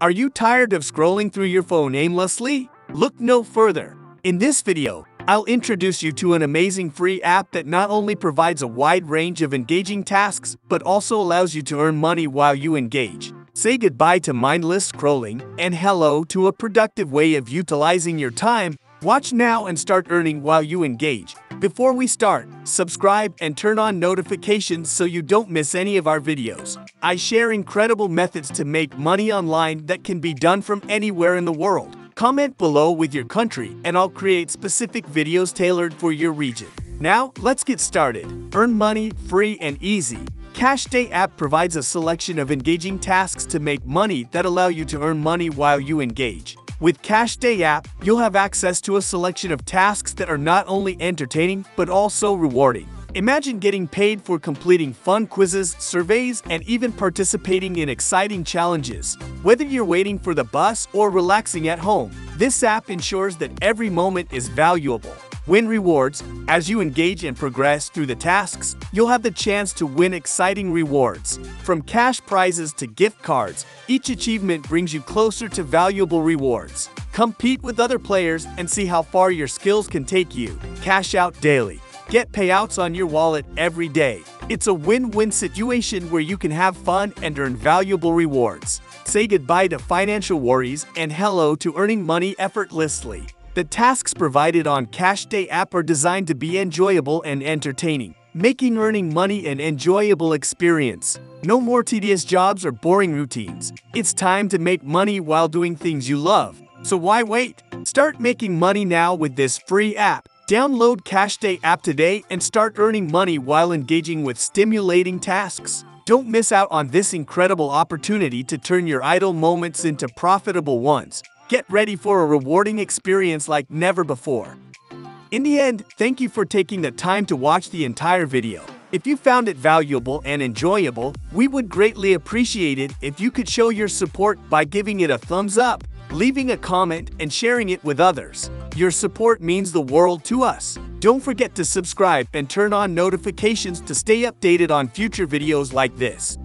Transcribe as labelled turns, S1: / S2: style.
S1: Are you tired of scrolling through your phone aimlessly? Look no further. In this video, I'll introduce you to an amazing free app that not only provides a wide range of engaging tasks, but also allows you to earn money while you engage. Say goodbye to mindless scrolling and hello to a productive way of utilizing your time. Watch now and start earning while you engage. Before we start, subscribe and turn on notifications so you don't miss any of our videos. I share incredible methods to make money online that can be done from anywhere in the world. Comment below with your country and I'll create specific videos tailored for your region. Now, let's get started. Earn money free and easy. Cashday app provides a selection of engaging tasks to make money that allow you to earn money while you engage. With Cashday app, you'll have access to a selection of tasks that are not only entertaining, but also rewarding. Imagine getting paid for completing fun quizzes, surveys, and even participating in exciting challenges. Whether you're waiting for the bus or relaxing at home, this app ensures that every moment is valuable. Win rewards. As you engage and progress through the tasks, you'll have the chance to win exciting rewards. From cash prizes to gift cards, each achievement brings you closer to valuable rewards. Compete with other players and see how far your skills can take you. Cash out daily. Get payouts on your wallet every day. It's a win-win situation where you can have fun and earn valuable rewards. Say goodbye to financial worries and hello to earning money effortlessly. The tasks provided on Cashday app are designed to be enjoyable and entertaining, making earning money an enjoyable experience. No more tedious jobs or boring routines. It's time to make money while doing things you love. So why wait? Start making money now with this free app. Download Cashday app today and start earning money while engaging with stimulating tasks. Don't miss out on this incredible opportunity to turn your idle moments into profitable ones. Get ready for a rewarding experience like never before. In the end, thank you for taking the time to watch the entire video. If you found it valuable and enjoyable, we would greatly appreciate it if you could show your support by giving it a thumbs up, leaving a comment, and sharing it with others. Your support means the world to us. Don't forget to subscribe and turn on notifications to stay updated on future videos like this.